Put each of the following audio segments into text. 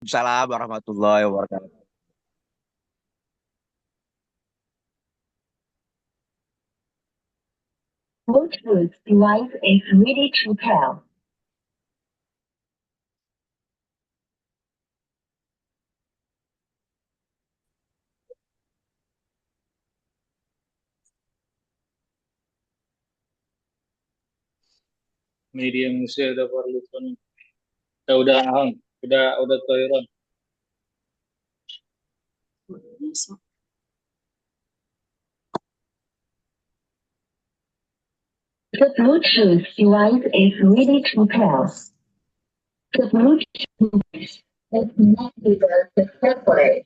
Waalaikumsalam warahmatullahi wabarakatuh. Bluetooth device is ready to pair. Media musuh udah perlu kan. Udah ahang, udah toiron. The Bluetooth device is ready to pair. The Bluetooth is connected successfully.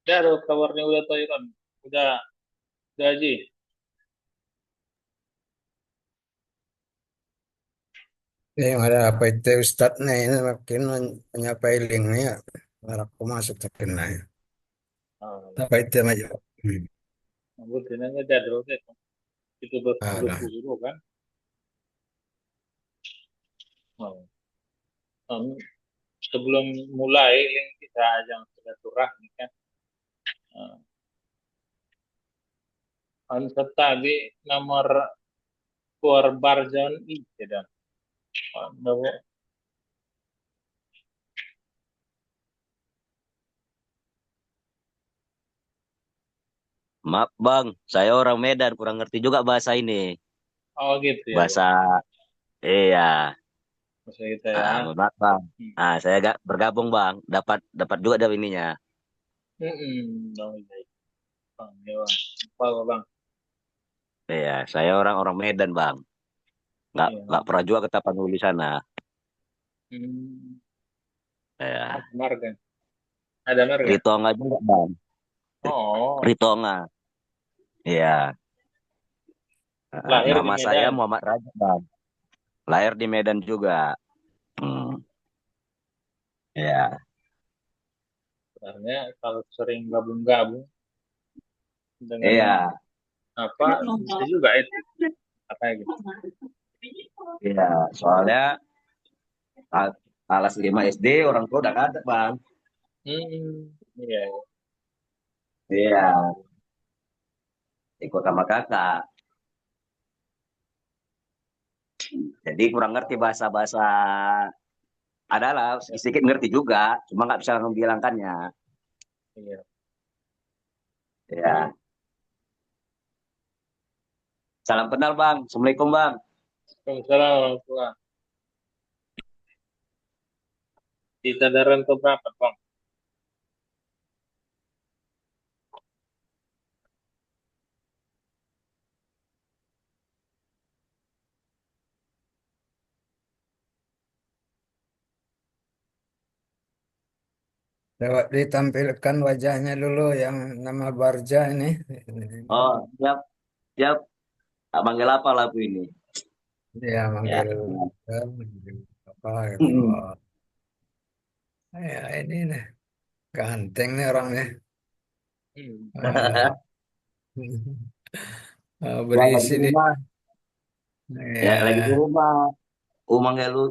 Udah ada kabarnya udah toiron. Udah, udah Haji. Yang ada apa itu Ustadznya ini makin menyapai linknya. Aku masuk terkena ya. Oh, Apa itu aja. nggak dinanya jadwal itu. Itu Ada. berpuluh kan. Oh. Sebelum mulai, link kita ajang silaturahmi kan. Kan tadi nomor Barjon I tidak. Maaf Bang, saya orang Medan, kurang ngerti juga bahasa ini. Oh gitu ya Bahasa, Bang. iya. Masa kita ya. Mohon maaf Bang. Hmm. Saya gak bergabung Bang, dapat dapat juga dari ininya. Bang, iya. Bang, ya Bang. Apa Bang? Iya, saya orang-orang Medan Bang. Nggak Iya. pernah juga ke Tapanuli sana. Hmm. Iya. Ada marga. Ada marga. Ritonga juga Bang. Oh, Ritonga. Iya. lahir di Nama saya Medan. Muhammad Raja Bang. Lahir di Medan juga. Hmm. Iya. Sebenarnya kalau sering gabung-gabung dengan Iya. apa bisa juga itu apa gitu. Iya. Soalnya a- alas 5 SD orang tua udah ada Bang. Iya. Iya. Ikut sama kakak. Jadi kurang ngerti bahasa-bahasa, adalah sedikit ngerti juga, cuma nggak bisa membilangkannya. Iya. Ya, salam kenal Bang. Assalamualaikum Bang. Waalaikumsalam warahmatullahi. Di Tadaran ke berapa Bang? Coba ditampilkan wajahnya dulu yang nama Barja ini. Oh, siap, siap. Tak manggil apa lagu ini? Dia Ya. manggil apa gitu. Oh, ya ini nih ganteng nih orangnya. Hmm. Ah, Ya, lagi berisi di nih. rumah. Ya, lagi di Ya, rumah. Manggil lu.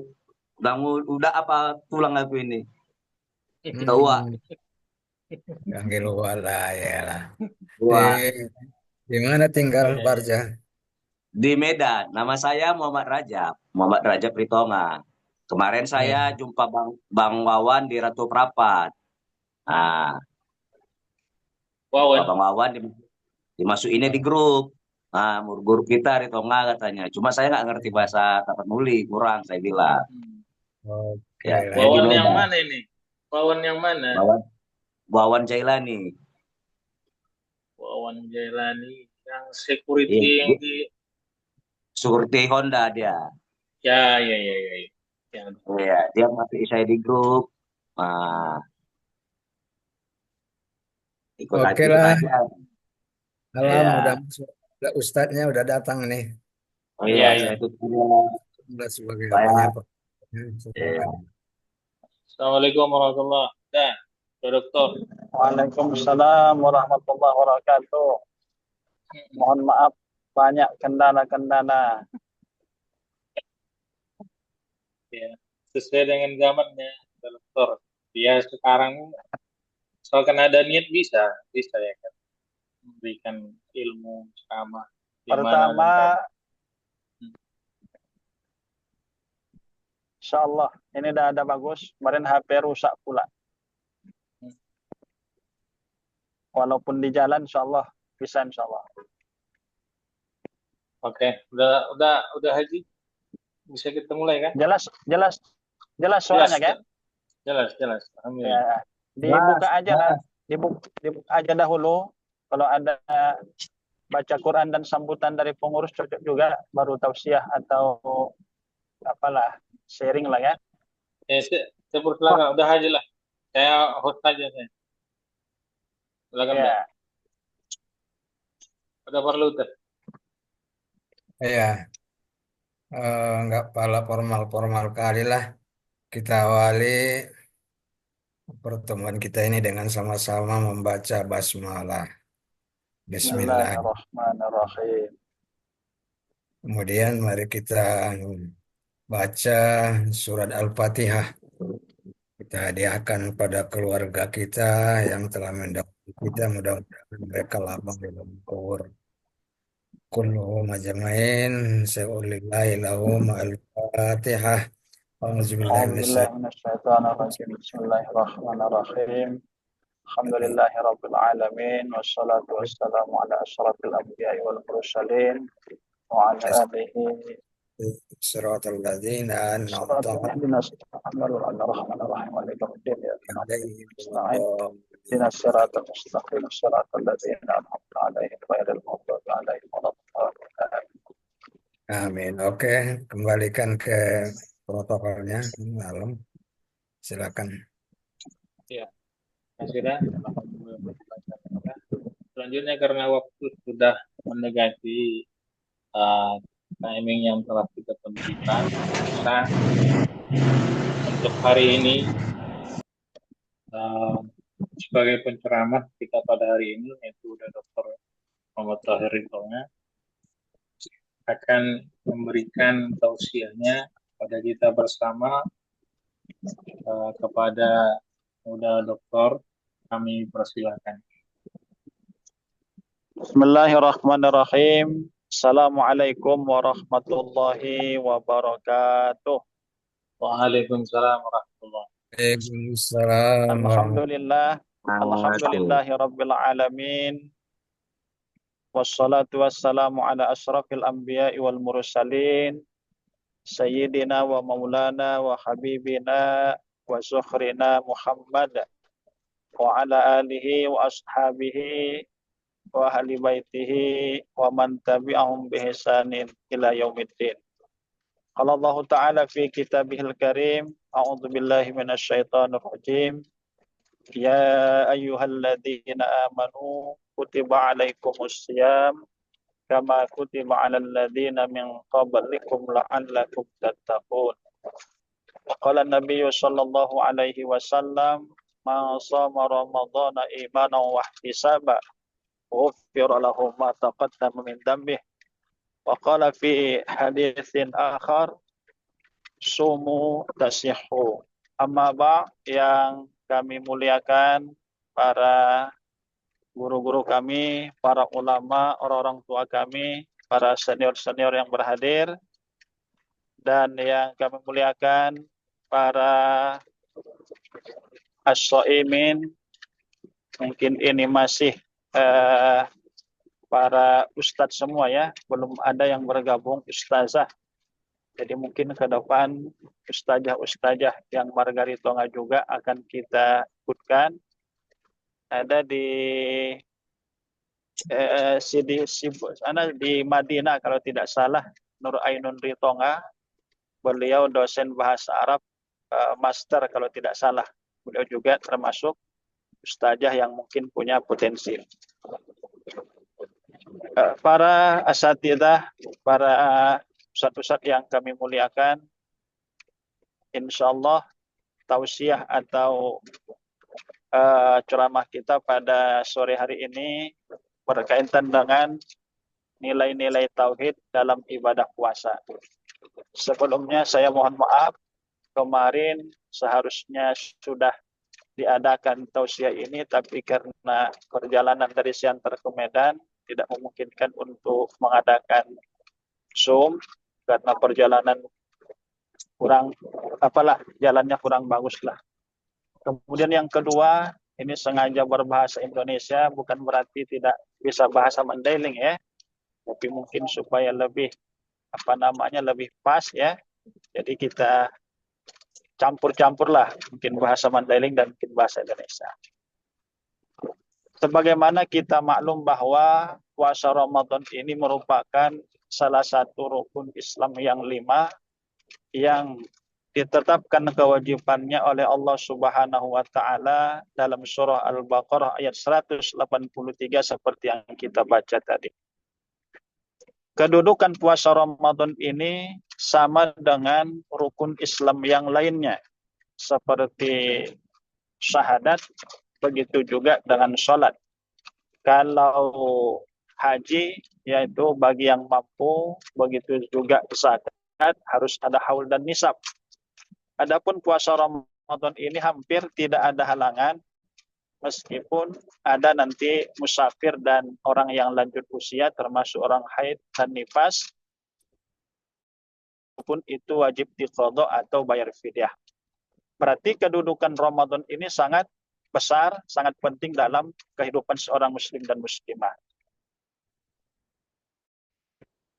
Udah apa tulang aku ini? Tua. hmm, panggil wala ya lah. Di Tua. di mana tinggal Ya, ya. Barja? Di Medan. Nama saya Muhammad Rajab. Muhammad Rajab Ritonga. Kemarin saya Ya. jumpa Bang Wawan di Ratu Prapat. Nah, Wawan. Bang Wawan dimasukinnya di grup. Nah, grup kita Ritonga katanya. Cuma saya nggak ngerti bahasa Tapanuli, kurang saya bilang. Hmm. Oke Ya, saya lah. di Wawan yang Medan. mana ini? Wawan yang mana? Wawan, Wawan Jailani. Wawan Jailani yang Iya, security yang dia di seperti Honda dia. ya ya ya ya. Ya. Ya. Iya, dia masuk saya di grup. Nah, ikut Oke ikut lah. aja. Alam udah Iya. masuk. Ustadznya udah datang nih. Oh iya, Ya iya ya. itu dia. Udah sebagai apanya Saya Pak? Ya, silakan. iya. Assalamualaikum warahmatullahi wabarakatuh. Ya, Dokter. Waalaikumsalam warahmatullahi wabarakatuh. Mohon maaf banyak kendala-kendala. Ya, sesuai dengan zamannya, Dokter. Ya sekarang misalkan ada niat bisa ya kan memberikan ilmu sama di mana dan Pertama, kapan. insya Allah ini udah ada bagus. Kemarin HP rusak pula. Walaupun di jalan, insya Allah bisa insya Allah. Oke, udah Haji, bisa kita mulai kan? Jelas, jelas, jelas Jelas, suaranya kan? jelas. Alhamdulillah. Ya, Mas, dibuka aja lah. mas. Dibuka aja dahulu. Kalau ada baca Quran dan sambutan dari pengurus cocok juga. Baru tausiah atau apalah sharing lah ya. Saya persilakan, udah Haji lah. Saya host aja saya. Silakan Mbak. Ya, Udah perlu tuh. Ya, nggak pala formal-formal kali lah. Kita awali pertemuan kita ini dengan sama-sama membaca basmalah. Bismillah. Bismillahirrahmanirrahim. Kemudian mari kita baca surat Al-Fatihah. Kita hadiahkan pada keluarga kita yang telah mendahului kita. Mudah-mudahan mereka lapang di dalam kubur. Kulluhum ajmain. Sa'ulillahi lahum al-Fatihah. Auzubillahi أعوذ بالله minasyaitonir من الشيطان الرجيم بسم الله الرحمن الرحيم الحمد rajim. لله رب العالمين والصلاة والسلام على أشرف الأنبياء والمرسلين وعلى آله Siratal ladzina صراط an'amta اهدنا محمد وعلى الرحمن الرحيم عليك الدين يا نعبد alaihim ونستعين اهدنا الصراط المستقيم الصراط الذين أنعمت عليهم غير المغضوب عليهم ولا الضالين. Amin. Oke, kembalikan ke protokolnya. Malam, silakan. Ya, sudah. Selanjutnya karena waktu sudah mendekati timing yang telah kita tentukan, maka untuk hari ini uh, sebagai penceramah kita pada hari ini yaitu udah Dr. Muhammad Tahir Ritonga akan memberikan tausiahnya pada kita bersama kepada udah dokter, kami persilakan. Bismillahirrahmanirrahim. Assalamualaikum warahmatullahi wabarakatuh. Waalaikumsalam warahmatullahi Waalaikumsalam Alhamdulillah, Assalamualaikum. alhamdulillahirabbil alamin. Wassalatu wassalamu ala asyrafil anbiya'i wal mursalin. Sayyidina wa maulana wa habibina wa zukhrina Muhammad wa ala alihi wa ashabihi wa ahli baitihi wa man tabi'ahum bi ihsanin ila yaumiddin. Qala Allah Ta'ala fi kitabihil karim, a'udzu billahi minasyaitonir rajim. Ya ayyuhalladzina amanu kutiba alaikumus syiyam kama kutiba alal ladzina min qablikum la'allakum tattaqun. Qala Nabi sallallahu alaihi wasallam man shama ramadhana imanan wa ihtisaba ghufira lahu ma taqaddama min dhanbihi. Wa qala fi haditsin akhar sumu tasihhu. Amma ba' yang kami muliakan, para guru-guru kami, para ulama, orang-orang tua kami, para senior-senior yang berhadir, dan yang kami muliakan para as-shaimin. Mungkin ini masih para ustadz semua ya, belum ada yang bergabung ustazah. Jadi mungkin ke depan ustazah-ustazah yang Margaritonga juga akan kita ikutkan. Ada di di Madinah kalau tidak salah, Nur Ainun Ritonga. Beliau dosen bahasa Arab, master kalau tidak salah. Beliau juga termasuk ustazah yang mungkin punya potensi. Para asatidzah, para ustadz-ustadz yang kami muliakan, insyaallah tausiah atau ceramah kita pada sore hari ini berkaitan dengan nilai-nilai tauhid dalam ibadah puasa. Sebelumnya saya mohon maaf, kemarin seharusnya sudah diadakan tausiah ini, tapi karena perjalanan dari Siantar ke Medan tidak memungkinkan untuk mengadakan Zoom karena perjalanan jalannya kurang bagus lah. Kemudian yang kedua, ini sengaja berbahasa Indonesia, bukan berarti tidak bisa bahasa Mandailing ya, tapi mungkin supaya lebih lebih pas ya. Jadi kita campur-campur lah, mungkin bahasa Mandailing dan mungkin bahasa Indonesia. Sebagaimana kita maklum bahwa puasa Ramadan ini merupakan salah satu rukun Islam yang 5 yang ditetapkan kewajibannya oleh Allah Subhanahu wa taala dalam surah Al-Baqarah ayat 183 seperti yang kita baca tadi. Kedudukan puasa Ramadan ini sama dengan rukun Islam yang lainnya seperti syahadat, begitu juga dengan sholat. Kalau haji, yaitu bagi yang mampu, begitu juga zakat, harus ada haul dan nisab. Adapun puasa Ramadan ini hampir tidak ada halangan, meskipun ada nanti musafir dan orang yang lanjut usia, termasuk orang haid dan nifas, pun itu wajib diqadha atau bayar fidyah. Berarti kedudukan Ramadan ini sangat besar, sangat penting dalam kehidupan seorang muslim dan muslimah.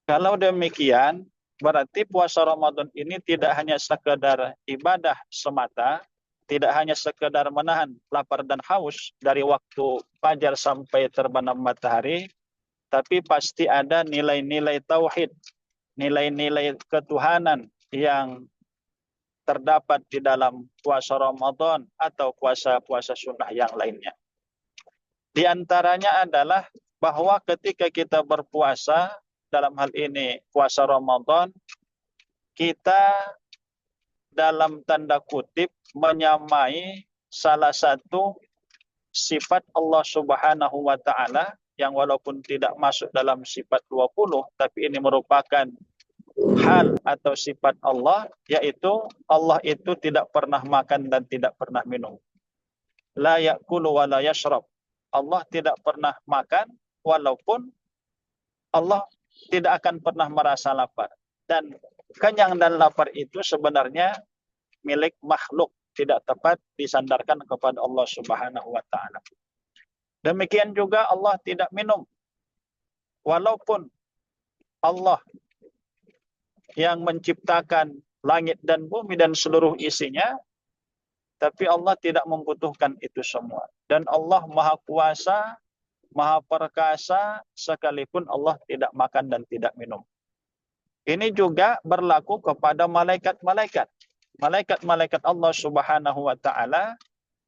Kalau demikian, berarti puasa Ramadan ini tidak hanya sekedar ibadah semata, tidak hanya sekedar menahan lapar dan haus dari waktu fajar sampai terbenam matahari, tapi pasti ada nilai-nilai tauhid, nilai-nilai ketuhanan yang terdapat di dalam puasa Ramadan atau puasa-puasa sunnah yang lainnya. Di antaranya adalah bahwa ketika kita berpuasa, dalam hal ini puasa Ramadan, kita dalam tanda kutip menyamai salah satu sifat Allah Subhanahu wa taala yang walaupun tidak masuk dalam sifat 20, tapi ini merupakan hal atau sifat Allah, yaitu Allah itu tidak pernah makan dan tidak pernah minum. La ya'kulu wa la yashrab. Allah tidak pernah makan walaupun Allah tidak akan pernah merasa lapar. Dan kenyang dan lapar itu sebenarnya milik makhluk, tidak tepat disandarkan kepada Allah Subhanahu wa taala. Demikian juga Allah tidak minum. Walaupun Allah yang menciptakan langit dan bumi dan seluruh isinya, tapi Allah tidak membutuhkan itu semua. Dan Allah Maha Kuasa, Maha Perkasa, sekalipun Allah tidak makan dan tidak minum. Ini juga berlaku kepada malaikat-malaikat. Malaikat-malaikat Allah Subhanahu wa taala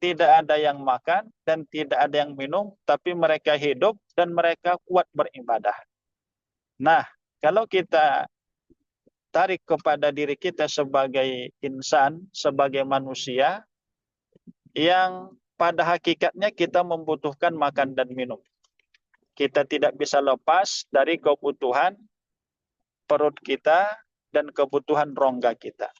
tidak ada yang makan dan tidak ada yang minum, tapi mereka hidup dan mereka kuat beribadah. Nah, kalau kita tarik kepada diri kita sebagai insan, sebagai manusia, yang pada hakikatnya kita membutuhkan makan dan minum. Kita tidak bisa lepas dari kebutuhan perut kita dan kebutuhan rongga kita.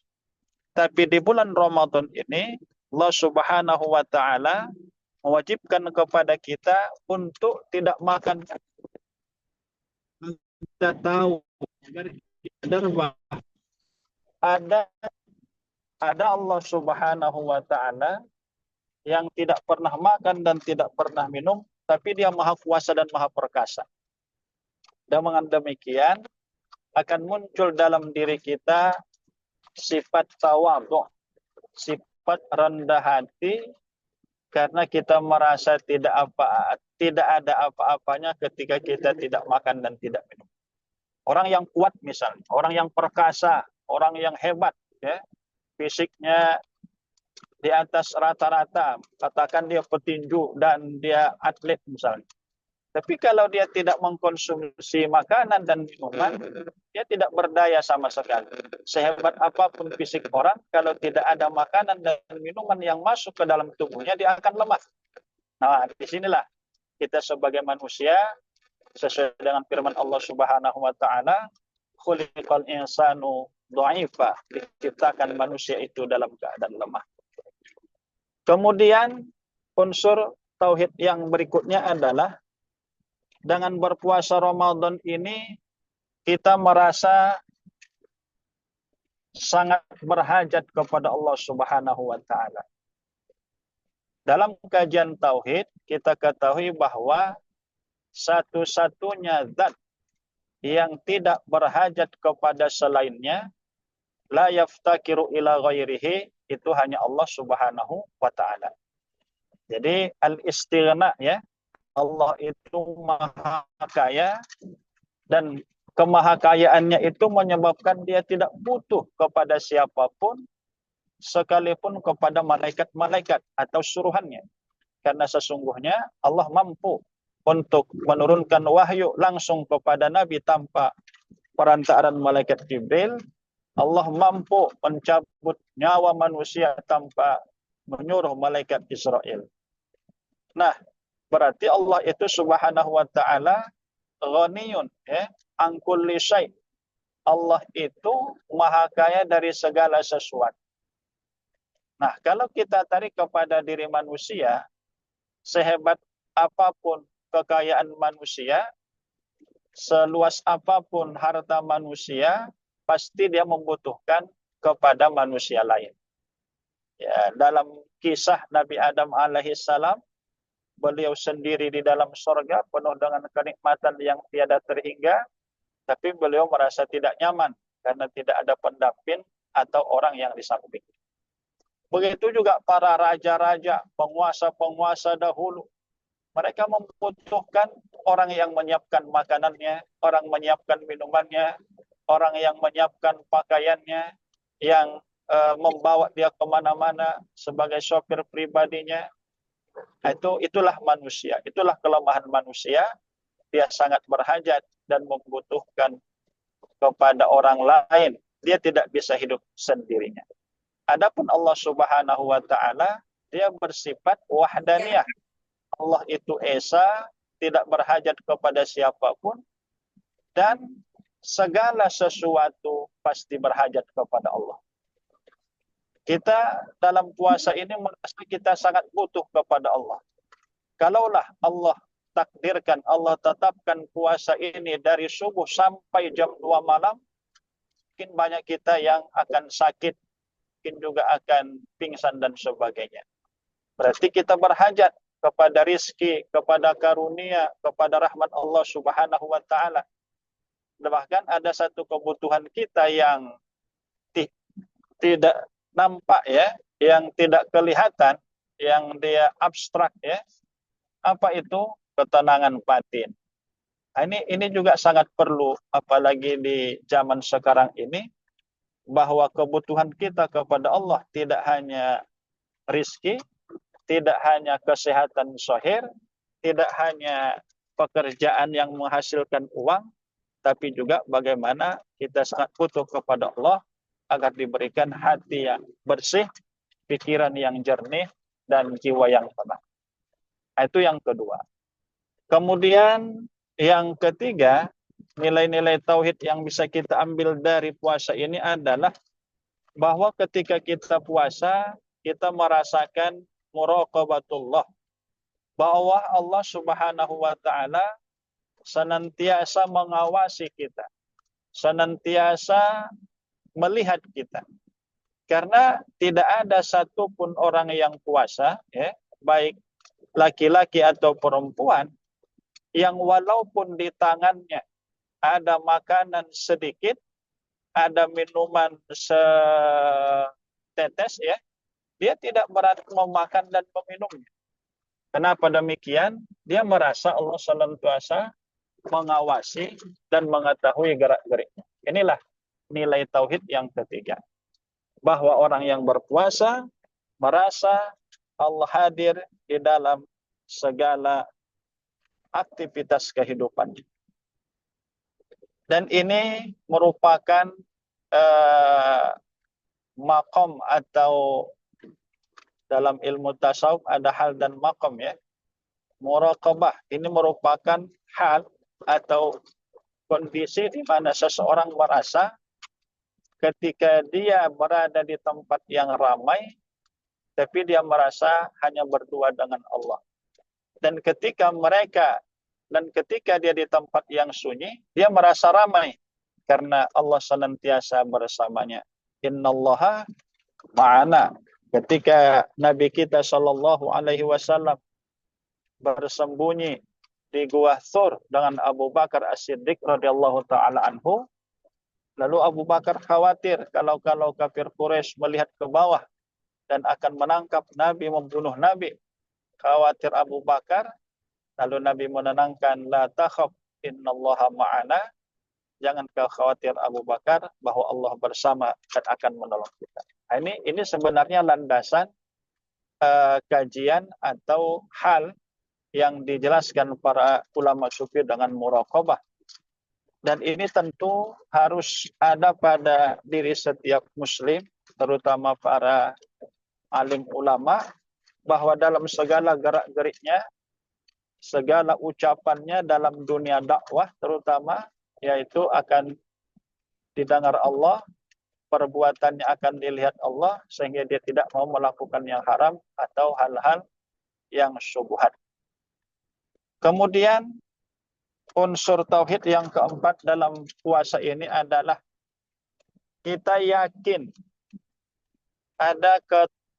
Tapi di bulan Ramadan ini, Allah Subhanahu wa Ta'ala mewajibkan kepada kita untuk tidak makan. Kita tahu agar kita sadar bahwa ada Allah Subhanahu wa Ta'ala yang tidak pernah makan dan tidak pernah minum, tapi Dia Maha Kuasa dan Maha Perkasa. Dan dengan demikian akan muncul dalam diri kita sifat tawadhu, sifat rendah hati, karena kita merasa tidak ada apa-apanya ketika kita tidak makan dan tidak minum. Orang yang kuat misalnya, orang yang perkasa, orang yang hebat, ya, fisiknya di atas rata-rata, katakan dia petinju dan dia atlet misalnya. Tapi kalau dia tidak mengkonsumsi makanan dan minuman, dia tidak berdaya sama sekali. Sehebat apapun fisik orang, kalau tidak ada makanan dan minuman yang masuk ke dalam tubuhnya, dia akan lemah. Nah, disinilah kita sebagai manusia, sesuai dengan firman Allah Subhanahu wa Ta'ala, khuliqal insanu dha'ifa, diciptakan manusia itu dalam keadaan lemah. Kemudian unsur tauhid yang berikutnya adalah dengan berpuasa Ramadan ini kita merasa sangat berhajat kepada Allah Subhanahu wa Ta'ala. Dalam kajian tauhid kita ketahui bahwa satu-satunya zat yang tidak berhajat kepada selainnya, la yaftakiru ila ghairihi, itu hanya Allah Subhanahu wa Ta'ala. Jadi al-istighna, ya, Allah itu maha kaya dan kemahakayaannya itu menyebabkan dia tidak butuh kepada siapapun, sekalipun kepada malaikat-malaikat atau suruhannya. Karena sesungguhnya Allah mampu untuk menurunkan wahyu langsung kepada Nabi tanpa perantaraan malaikat Jibril. Allah mampu mencabut nyawa manusia tanpa menyuruh malaikat Israel. Nah, berarti Allah itu Subhanahu wa Ta'ala ghaniyun, ya, an kulli syai'. Allah itu maha kaya dari segala sesuatu. Nah, kalau kita tarik kepada diri manusia, sehebat apapun kekayaan manusia, seluas apapun harta manusia, pasti dia membutuhkan kepada manusia lain. Ya, dalam kisah Nabi Adam alaihissalam, beliau sendiri di dalam surga penuh dengan kenikmatan yang tiada terhingga, tapi beliau merasa tidak nyaman karena tidak ada pendamping atau orang yang di samping. Begitu juga para raja-raja, penguasa-penguasa dahulu. Mereka membutuhkan orang yang menyiapkan makanannya, orang menyiapkan minumannya, orang yang menyiapkan pakaiannya, yang membawa dia kemana-mana sebagai sopir pribadinya. Itulah manusia, itulah kelemahan manusia. Dia sangat berhajat dan membutuhkan kepada orang lain. Dia tidak bisa hidup sendirinya. Adapun Allah Subhanahu wa Ta'ala, dia bersifat wahdaniyah. Allah itu esa, tidak berhajat kepada siapapun, dan segala sesuatu pasti berhajat kepada Allah. Kita dalam puasa ini merasa kita sangat butuh kepada Allah. Kalaulah Allah takdirkan, Allah tetapkan puasa ini dari subuh sampai jam 2 malam, mungkin banyak kita yang akan sakit, mungkin juga akan pingsan dan sebagainya. Berarti kita berhajat kepada rizki, kepada karunia, kepada rahmat Allah Subhanahu wa Ta'ala. Bahkan ada satu kebutuhan kita yang tidak nampak, ya, yang tidak kelihatan, yang dia abstrak, ya. Apa itu? Ketenangan batin. Ini juga sangat perlu, apalagi di zaman sekarang ini, bahwa kebutuhan kita kepada Allah tidak hanya rizki, tidak hanya kesehatan zahir, tidak hanya pekerjaan yang menghasilkan uang, tapi juga bagaimana kita sangat butuh kepada Allah agar diberikan hati yang bersih, pikiran yang jernih, dan jiwa yang tenang. Itu yang kedua. Kemudian yang ketiga, nilai-nilai tauhid yang bisa kita ambil dari puasa ini adalah bahwa ketika kita puasa, kita merasakan muraqabatullah, bahwa Allah Subhanahu wa taala senantiasa mengawasi kita, senantiasa melihat kita. Karena tidak ada satupun orang yang puasa, ya, baik laki-laki atau perempuan, yang walaupun di tangannya ada makanan sedikit, ada minuman setetes, ya, dia tidak berani memakan dan meminumnya. Kenapa demikian? Dia merasa Allah senantiasa mengawasi dan mengetahui gerak-geriknya. Inilah nilai tauhid yang ketiga. Bahwa orang yang berpuasa merasa Allah hadir di dalam segala aktivitas kehidupannya. Dan ini merupakan makom, atau dalam ilmu tasawuf ada hal dan makom, ya. Muraqabah ini merupakan hal atau kondisi di mana seseorang merasa ketika dia berada di tempat yang ramai, tapi dia merasa hanya berdua dengan Allah. Dan ketika dia di tempat yang sunyi, dia merasa ramai karena Allah senantiasa bersamanya. Innallaha ma'ana. Ketika Nabi kita Shallallahu Alaihi Wasallam bersembunyi di Gua Thur dengan Abu Bakar As-Siddiq radhiyallahu taala anhu, lalu Abu Bakar khawatir kalau kafir Quraisy melihat ke bawah dan akan menangkap Nabi, membunuh Nabi. Khawatir Abu Bakar, lalu Nabi menenangkan, la takhaf innallaha ma'ana. Jangan kau khawatir Abu Bakar, bahwa Allah bersama dan akan menolong kita. Nah, ini sebenarnya landasan kajian atau hal yang dijelaskan para ulama sufi dengan muraqabah. Dan ini tentu harus ada pada diri setiap muslim, terutama para alim ulama, bahwa dalam segala gerak-geriknya, segala ucapannya dalam dunia dakwah terutama, yaitu akan didengar Allah, perbuatannya akan dilihat Allah, sehingga dia tidak mau melakukan yang haram atau hal-hal yang syubhat. Kemudian unsur tauhid yang keempat dalam puasa ini adalah kita yakin, ada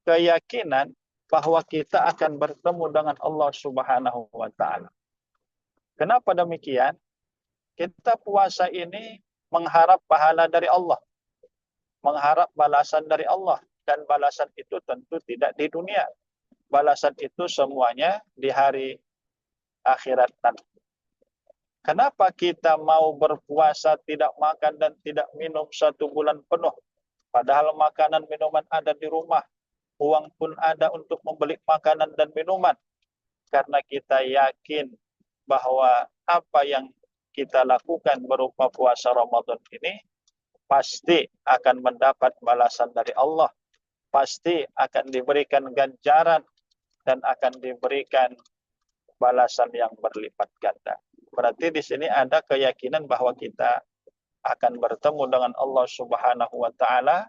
keyakinan bahwa kita akan bertemu dengan Allah Subhanahu wa taala. Kenapa demikian? Kita puasa ini mengharap pahala dari Allah, mengharap balasan dari Allah, dan balasan itu tentu tidak di dunia. Balasan itu semuanya di hari akhirat nanti. Kenapa kita mau berpuasa tidak makan dan tidak minum 1 bulan penuh? Padahal makanan minuman ada di rumah, uang pun ada untuk membeli makanan dan minuman. Karena kita yakin bahwa apa yang kita lakukan berupa puasa Ramadan ini pasti akan mendapat balasan dari Allah, pasti akan diberikan ganjaran dan akan diberikan balasan yang berlipat ganda. Berarti di sini ada keyakinan bahwa kita akan bertemu dengan Allah Subhanahu wa taala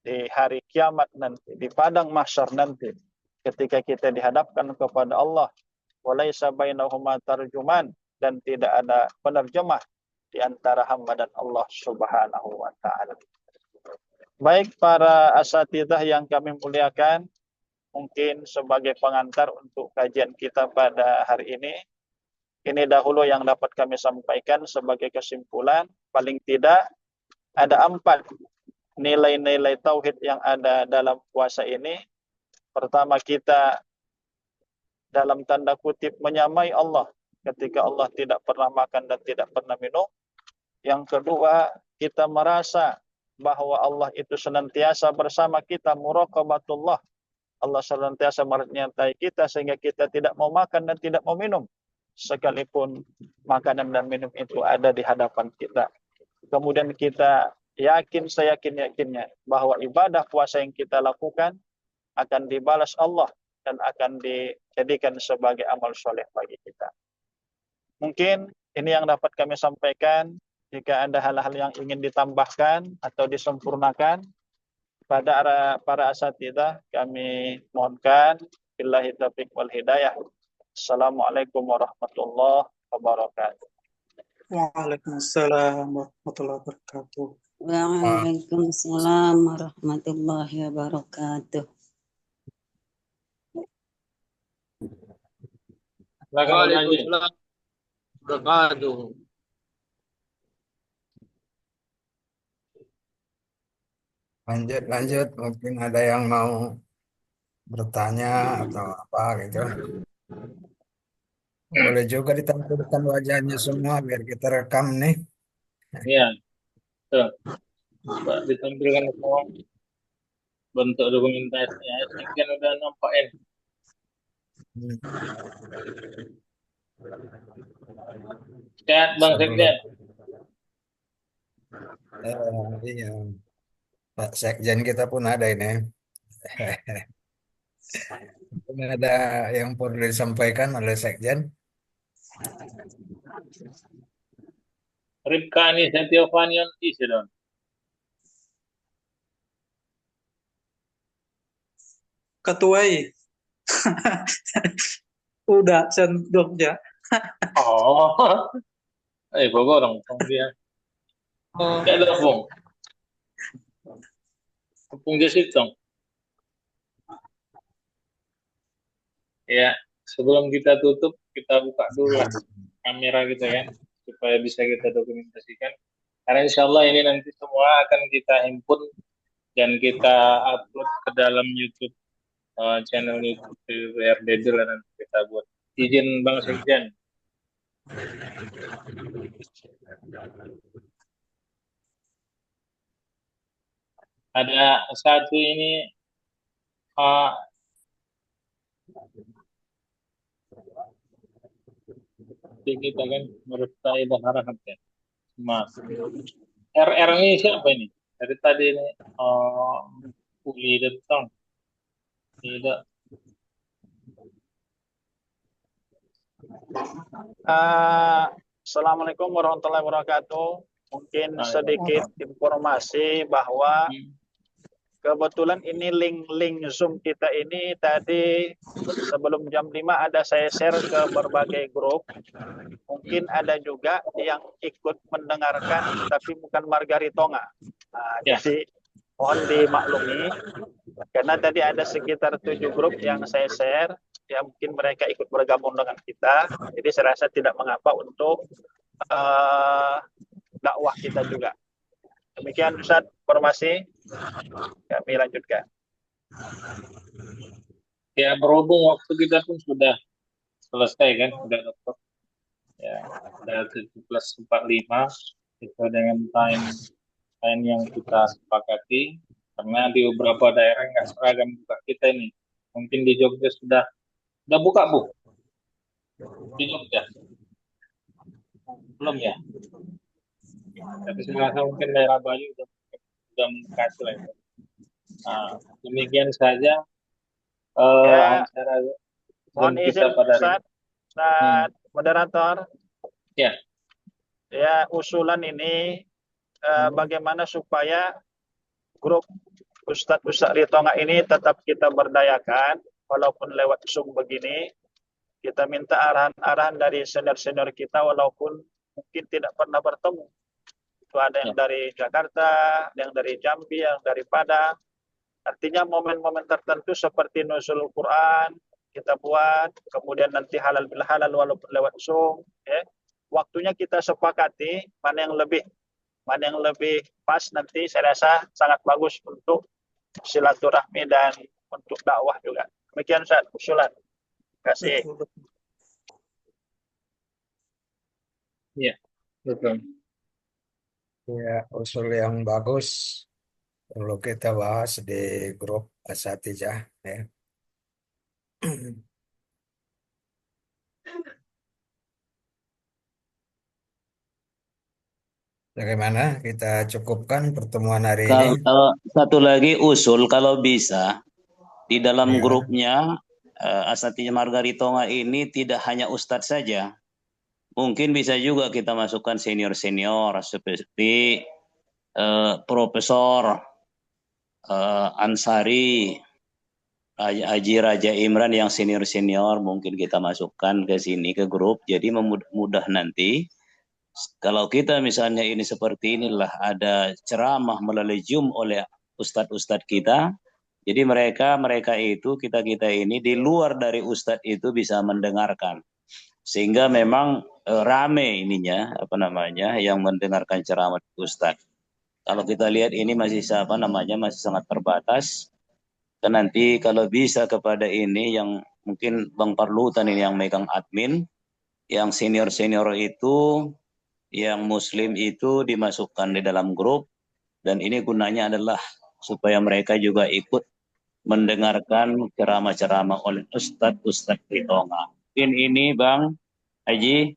di hari kiamat nanti, di padang mahsyar nanti, ketika kita dihadapkan kepada Allah, walaisa bainahuma tarjuman, dan tidak ada penerjemah di antara hamba dan Allah Subhanahu wa taala. Baik para asatidzah yang kami muliakan, mungkin sebagai pengantar untuk kajian kita pada hari ini dahulu yang dapat kami sampaikan sebagai kesimpulan. Paling tidak ada 4 nilai-nilai tauhid yang ada dalam puasa ini. Pertama, kita dalam tanda kutip menyamai Allah ketika Allah tidak pernah makan dan tidak pernah minum. Yang kedua, kita merasa bahwa Allah itu senantiasa bersama kita, muraqabatullah, Allah senantiasa menyertai kita sehingga kita tidak mau makan dan tidak mau minum sekalipun makanan dan minum itu ada di hadapan kita. Kemudian kita yakin, seyakin-yakinnya bahwa ibadah puasa yang kita lakukan akan dibalas Allah dan akan dijadikan sebagai amal soleh bagi kita. Mungkin ini yang dapat kami sampaikan. Jika ada hal-hal yang ingin ditambahkan atau disempurnakan pada para asatidzah, kami mohonkan billahi taufiq wal hidayah. Assalamualaikum warahmatullahi wabarakatuh. Waalaikumsalam warahmatullahi wabarakatuh. Waalaikumsalam warahmatullahi wabarakatuh. Waalaikumsalam. Wabarakatuh. Lanjut. Mungkin ada yang mau bertanya atau apa gitu. Boleh juga ditampilkan wajahnya semua biar kita rekam nih. Iya, tuh. Coba ditampilkan semua bentuk dokumentasinya. Ini kan udah nampak ya. Sehat Bang Sekjen. Iya. Pak Sekjen kita pun ada ini. Ini ada yang perlu disampaikan oleh Sekjen. Ripkani Setiovanian isi dong. Ketuai. Udah sendok ya. Oh, Bogor dong dia. Kayak Lampung. Lampung Jesik dong. Ya, sebelum kita tutup, kita buka dulu lah kamera kita kan, supaya bisa kita dokumentasikan. Karena insya Allah ini nanti semua akan kita himpun dan kita upload ke dalam YouTube, channel YouTube RDD lah nanti kita buat. Izin Bang Sekjen. Ada satu ini kita kan merustai bahara ya. Mas RR ini siapa ini? Dari tadi ini Uli datang. Tidak. Assalamualaikum warahmatullahi wabarakatuh. Mungkin sedikit informasi bahwa kebetulan ini link Zoom kita ini tadi sebelum jam 5 ada saya share ke berbagai grup. Mungkin ada juga yang ikut mendengarkan tapi bukan Margaritonga. Jadi mohon dimaklumi karena tadi ada sekitar 7 grup yang saya share. Ya mungkin mereka ikut bergabung dengan kita. Jadi saya rasa tidak mengapa untuk dakwah kita juga. Demikian Ustaz informasi. Kami lanjutkan. Ya berhubung waktu kita pun sudah selesai kan, sudah dapat ya sudah 17.45 sesuai dengan time yang kita sepakati. Karena di beberapa daerah nggak seragam buka kita ini. Mungkin di Jogja sudah buka Bu? Di Jogja? Belum ya? Tapi saya rasa mungkin daerah Bali sudah mendekati lah. Nah, demikian saja acara mohon izin Ustaz moderator. Ya. Ya usulan ini bagaimana supaya grup Ustadz Ritonga ini tetap kita berdayakan walaupun lewat Zoom begini. Kita minta arahan-arahan dari senior-senior kita walaupun mungkin tidak pernah bertemu. Itu ada yang dari Jakarta, ada yang dari Jambi, yang dari Padang. Artinya momen-momen tertentu seperti nuzul Quran kita buat, kemudian nanti halal bil halal walaupun lewat Zoom. Ya. Waktunya kita sepakati mana yang lebih pas nanti saya rasa sangat bagus untuk silaturahmi dan untuk dakwah juga. Demikian Ustaz usulan. Terima kasih. Iya, betul. Ya, usul yang bagus perlu kita bahas di grup Asatijah ya. Bagaimana kita cukupkan pertemuan hari ini? Kalau satu lagi usul kalau bisa di dalam Ya. grupnya Asatidz Margaritonga ini tidak hanya ustadz saja. Mungkin bisa juga kita masukkan senior-senior seperti Profesor Ansari, Haji Raja Imran yang senior-senior mungkin kita masukkan ke sini ke grup. Jadi mudah nanti kalau kita misalnya ini seperti inilah ada ceramah melalui Zoom oleh ustadz-ustadz kita. Jadi mereka itu kita ini di luar dari ustadz itu bisa mendengarkan. Sehingga memang rame ininya yang mendengarkan ceramah ustadz. Kalau kita lihat ini masih masih sangat terbatas. Dan nanti kalau bisa kepada ini yang mungkin Bang Parlutan ini yang megang admin, yang senior-senior itu, yang muslim itu dimasukkan di dalam grup, dan ini gunanya adalah supaya mereka juga ikut mendengarkan ceramah-ceramah oleh ustadz-ustadz di Tonga. Mungkin ini Bang Haji.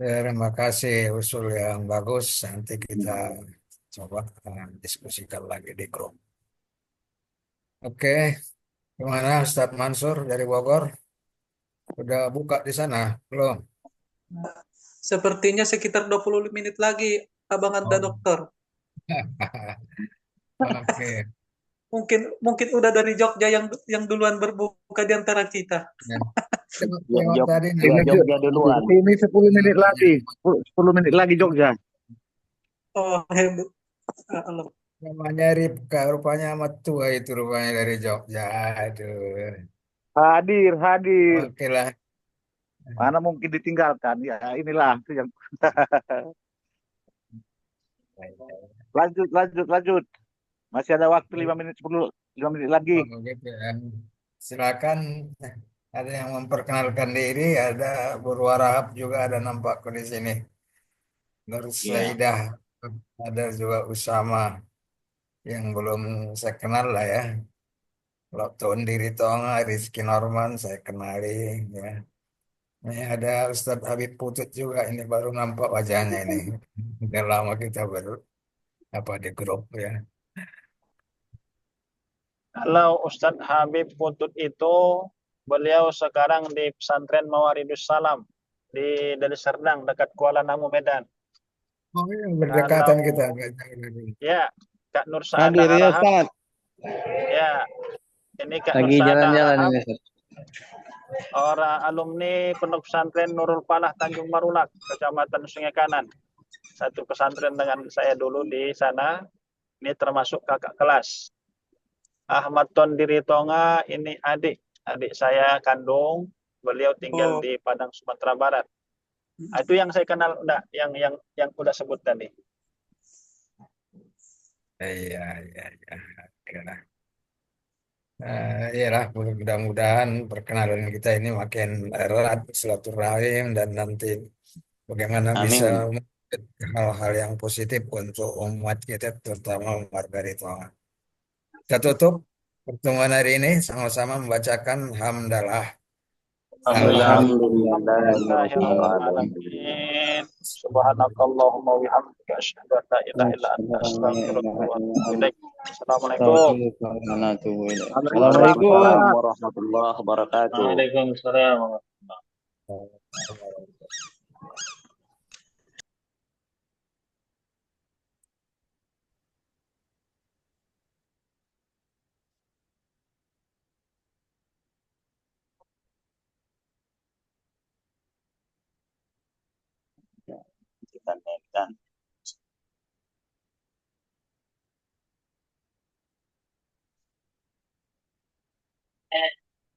Terima kasih usul yang bagus. Nanti kita coba diskusikan lagi di grup. Oke, gimana Ustadz Mansur dari Bogor? Udah buka di sana? Belum? Sepertinya sekitar 20 menit lagi, Abang Anda dokter. Oke. Mungkin udah dari Jogja yang duluan berbuka di antara kita. Jogja duluan. Ini 10 menit lagi. 10 menit lagi Jogja. Oh, hebat. Allah. Namanya Ripka, rupanya amat tua itu rupanya dari Jogja. Aduh. Hadir. Oke lah. Mana mungkin ditinggalkan. Ya, inilah itu yang lanjut. Masih ada waktu 5 menit lagi. Oh, gitu ya. Silakan. Ada yang memperkenalkan diri, ada Guru Warahab juga ada nampakku di sini. Nur Saidah, ada juga Usama yang belum saya kenal lah ya. Kalau Diri Tonga, Rizky Norman saya kenali ya. Ini ada Ustadz Habib Putut juga, ini baru nampak wajahnya ini. Udah lama kita baru di grup ya. Kalau Ustadz Habib Putut itu beliau sekarang di pesantren Mawaridus Salam di Deli Serdang dekat Kuala Namu Medan. Oh iya, berdekatan kita. Ya, Kak Nur Saadah Hadir ya Harahap. Ustaz. Ya, ini Kak Lagi Nur Saadah jalan-jalan Harahap. ini Ustaz. Orang alumni Pondok Pesantren Nurul Falah Tanjung Marulak, Kecamatan Sungai Kanan. Satu pesantren dengan saya dulu di sana. Ini termasuk kakak kelas. Ahmad Tondiri Tonga ini adik saya kandung, beliau tinggal di Padang Sumatera Barat. Itu yang saya kenal yang udah sebut tadi. Iya. Oke lah. Iyalah, mudah-mudahan perkenalan kita ini makin erat silaturahim dan nanti bagaimana bisa hal-hal yang positif untuk umat kita terutama Margarito. Kita tutup pertemuan hari ini sama-sama membacakan hamdalah. Alhamdulillahirrahmanirrahim. Subhanakallahumma wa bihamdika asyhadu an la ilaha illa anta astaghfiruka wa atubu ilaik. Assalamualaikum. Assalamualaikum warahmatullahi wabarakatuh. Waalaikumsalam warahmatullahi wabarakatuh.